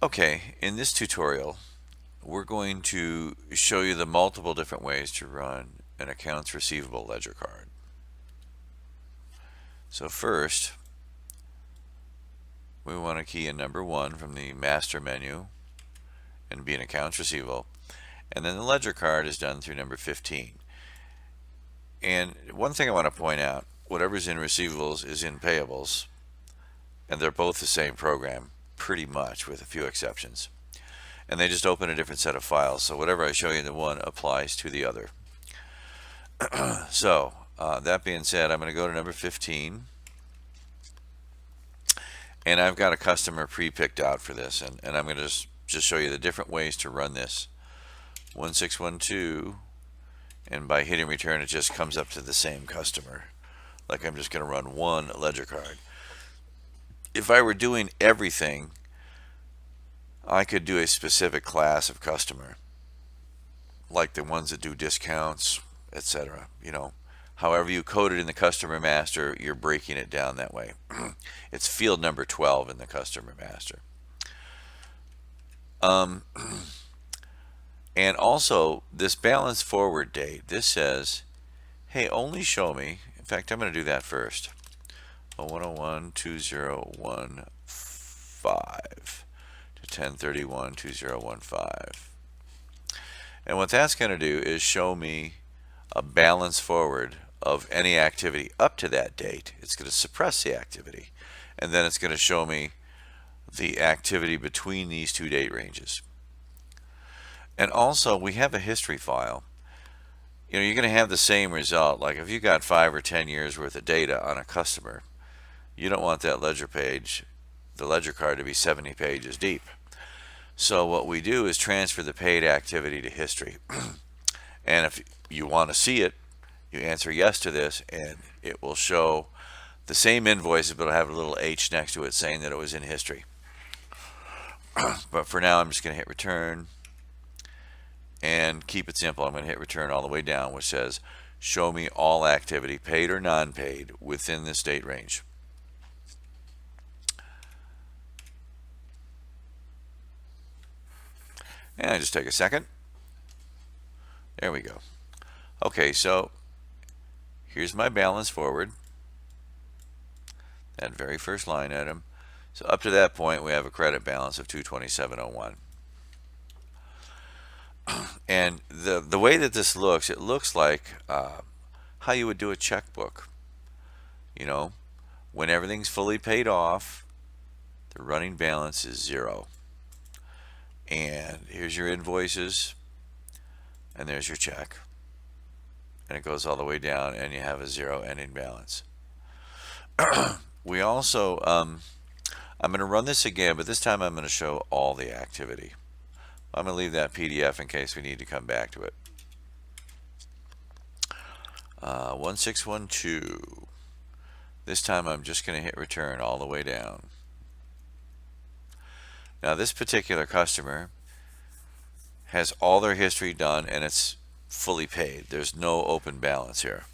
Okay, in this tutorial, we're going to show you the multiple different ways to run an accounts receivable ledger card. So first, we want to key in number 1 from the master menu and be an accounts receivable. And then the ledger card is done through number 15. And one thing I want to point out, whatever's in receivables is in payables, and they're both the same program, pretty much, with a few exceptions. And they just open a different set of files, so whatever I show you in the one applies to the other. So that being said, I'm going to go to number 15, and I've got a customer pre-picked out for this, and I'm going to just show you the different ways to run this. 1612, and by hitting return it just comes up to the same customer. Like I'm just going to run one ledger card. If I were doing everything, I could do a specific class of customer, like the ones that do discounts, etc. However you code it in the customer master, you're breaking it down that way. It's field number 12 in the customer master. And also this balance forward date, this says, hey, only show me, in fact I'm going to do that first, 01012015 to 10312015. And what that's going to do is show me a balance forward of any activity up to that date. It's going to suppress the activity, and then it's going to show me the activity between these two date ranges. And also we have a history file. You're going to have the same result. Like if you got 5 or 10 years worth of data on a customer, you don't want that ledger page, the ledger card, to be 70 pages deep. So what we do is transfer the paid activity to history. And if you want to see it, you answer yes to this, and it will show the same invoices, but it'll have a little H next to it saying that it was in history. But for now, I'm just going to hit return and keep it simple. I'm going to hit return all the way down, which says show me all activity, paid or non-paid, within this date range. And just take a second. There we go. Okay, so here's my balance forward, that very first line item. So up to that point we have a credit balance of 227.01. And the way that this looks, it looks like how you would do a checkbook. When everything's fully paid off, the running balance is 0. And here's your invoices, and there's your check, and it goes all the way down, and you have a 0 ending balance. We also, I'm going to run this again, but this time I'm going to show all the activity. I'm going to leave that PDF in case we need to come back to it. 1612. This time I'm just going to hit return all the way down. Now this particular customer has all their history done, and it's fully paid. There's no open balance here.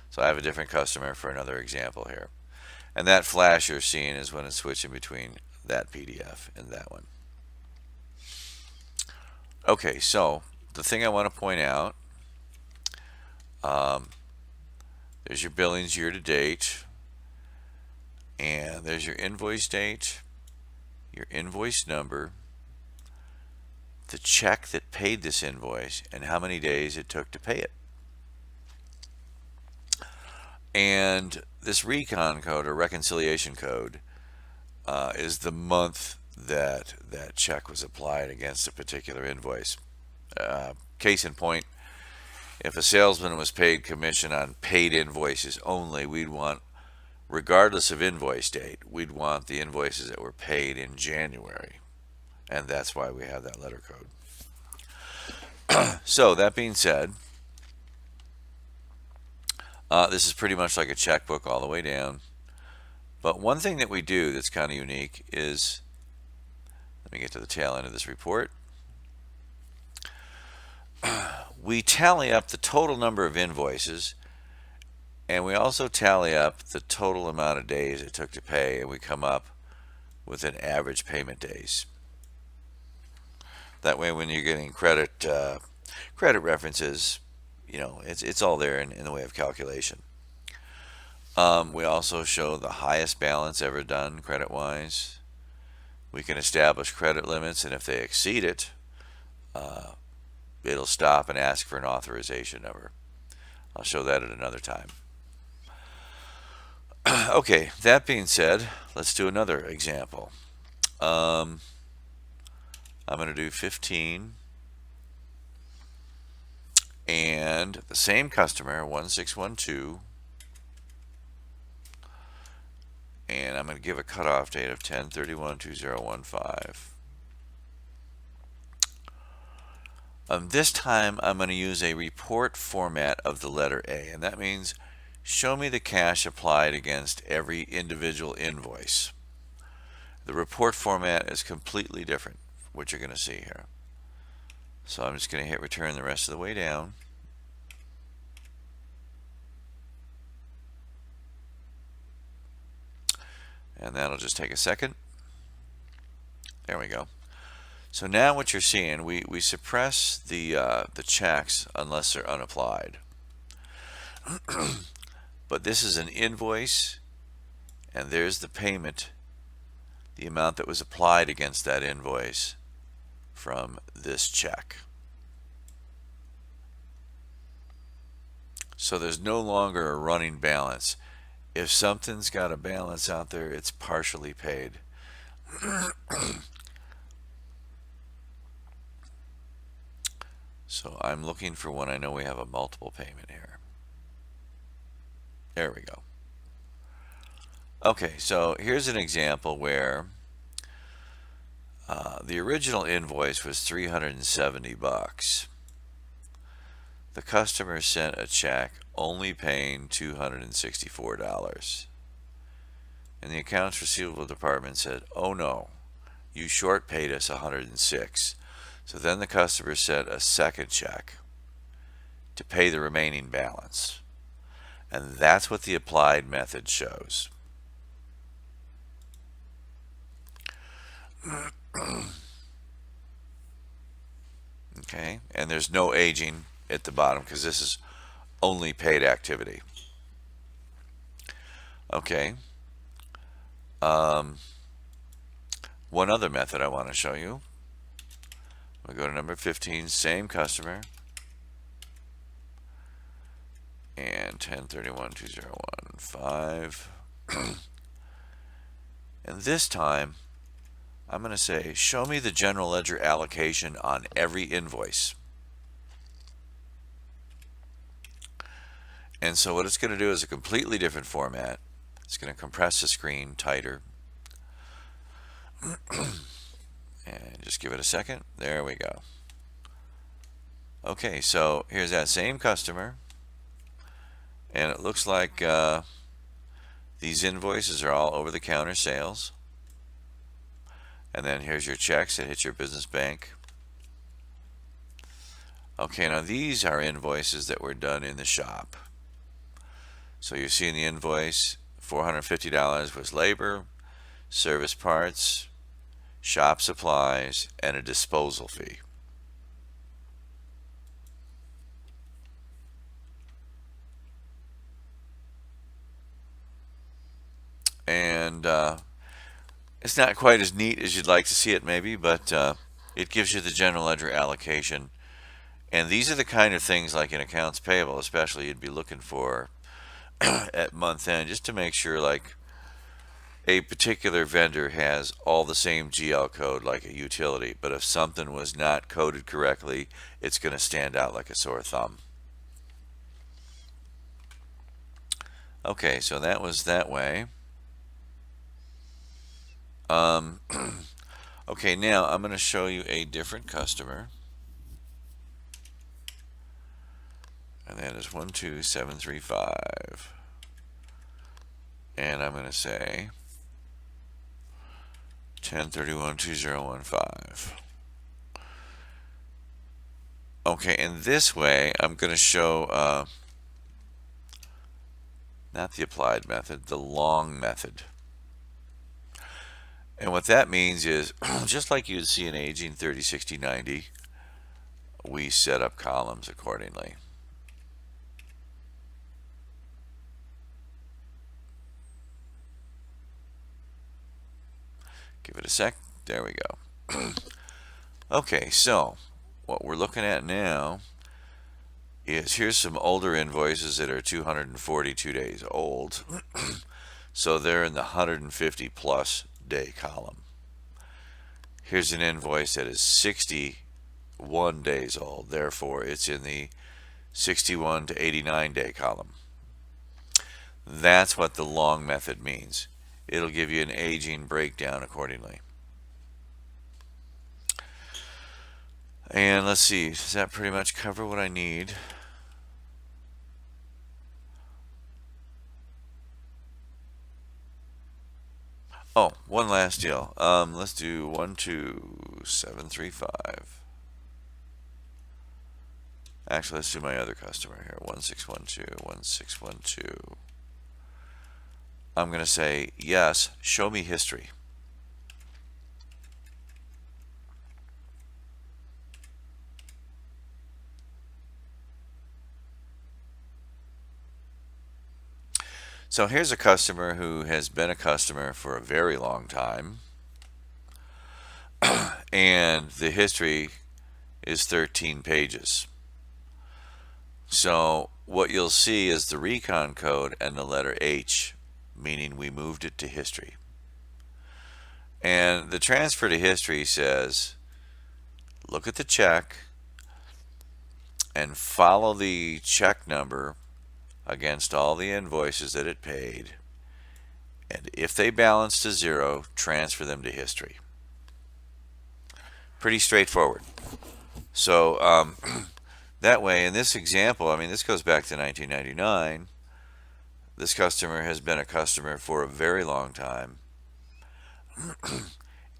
So I have a different customer for another example here. And that flash you're seeing is when it's switching between that PDF and that one. Okay, so the thing I want to point out, there's your billings year to date, and there's your invoice date, your invoice number, the check that paid this invoice, and how many days it took to pay it. And this recon code, or reconciliation code, is the month that that check was applied against a particular invoice. Case in point, if a salesman was paid commission on paid invoices only, we'd want, regardless of invoice date, we'd want the invoices that were paid in January. And that's why we have that letter code. So that being said, this is pretty much like a checkbook all the way down. But one thing that we do that's kind of unique is, let me get to the tail end of this report. We tally up the total number of invoices, and we also tally up the total amount of days it took to pay, and we come up with an average payment days. That way, when you're getting credit references, it's all there in the way of calculation. We also show the highest balance ever done credit-wise. We can establish credit limits, and if they exceed it, it'll stop and ask for an authorization number. I'll show that at another time. Okay, that being said, let's do another example. I'm going to do 15, and the same customer, 1612, and I'm going to give a cutoff date of 10/31/2015. This time I'm going to use a report format of the letter A, and that means show me the cash applied against every individual invoice. The report format is completely different, what you're going to see here. So I'm just going to hit return the rest of the way down. And that'll just take a second. There we go. So now what you're seeing, we suppress the checks unless they're unapplied. But this is an invoice, and there's the payment, the amount that was applied against that invoice from this check. So there's no longer a running balance. If something's got a balance out there, it's partially paid. So I'm looking for one. I know we have a multiple payment here. There we go. Okay, so here's an example where the original invoice was $370. The customer sent a check only paying $264. And the accounts receivable department said, "Oh no, you short paid us $106." So then the customer sent a second check to pay the remaining balance. And that's what the applied method shows. Okay, and there's no aging at the bottom because this is only paid activity. Okay. One other method I want to show you. We'll go to number 15, same customer, and 10/31/2015. And this time I'm going to say show me the general ledger allocation on every invoice. And so what it's going to do is a completely different format. It's going to compress the screen tighter. And just give it a second. There we go. Okay, so here's that same customer. And it looks like these invoices are all over-the-counter sales. And then here's your checks that hit your business bank. Okay, now these are invoices that were done in the shop. So you see in the invoice, $450 was labor, service parts, shop supplies, and a disposal fee. And it's not quite as neat as you'd like to see it maybe, but it gives you the general ledger allocation. And these are the kind of things like in accounts payable especially you'd be looking for at month end, just to make sure like a particular vendor has all the same GL code like a utility, but if something was not coded correctly, it's going to stand out like a sore thumb. Okay, so that was that way. Okay, now I'm going to show you a different customer, and that is 12735, and I'm going to say 10/31/2015. Okay, and this way I'm going to show not the applied method, the long method. And what that means is just like you'd see in aging 30, 60, 90, we set up columns accordingly. Give it a sec. There we go. Okay, so what we're looking at now is here's some older invoices that are 242 days old. So they're in the 150 plus day column. Here's an invoice that is 61 days old. Therefore, it's in the 61 to 89 day column. That's what the long method means. It'll give you an aging breakdown accordingly. And let's see, does that pretty much cover what I need? Oh, one last deal. Let's do 12735. Actually, let's do my other customer here. 1612, 1612. I'm going to say, yes, show me history. So here's a customer who has been a customer for a very long time. And the history is 13 pages. So what you'll see is the recon code and the letter H, meaning we moved it to history. And the transfer to history says, look at the check and follow the check number against all the invoices that it paid. And if they balance to zero, transfer them to history. Pretty straightforward. So that way, in this example, I mean, this goes back to 1999. This customer has been a customer for a very long time.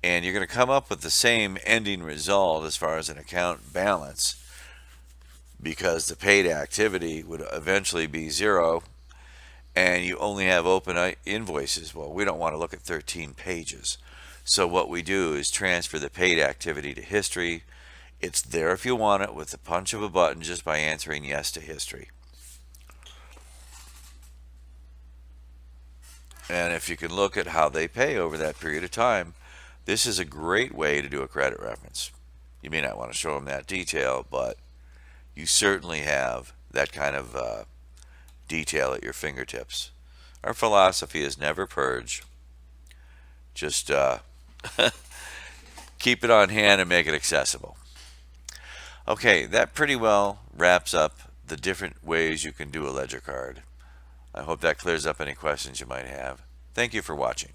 And you're going to come up with the same ending result as far as an account balance, because the paid activity would eventually be zero and you only have open invoices. Well, we don't want to look at 13 pages. So what we do is transfer the paid activity to history. It's there if you want it with the punch of a button just by answering yes to history. And if you can look at how they pay over that period of time, this is a great way to do a credit reference. You may not want to show them that detail, but you certainly have that kind of detail at your fingertips. Our philosophy is never purge. Just keep it on hand and make it accessible. Okay, that pretty well wraps up the different ways you can do a ledger card. I hope that clears up any questions you might have. Thank you for watching.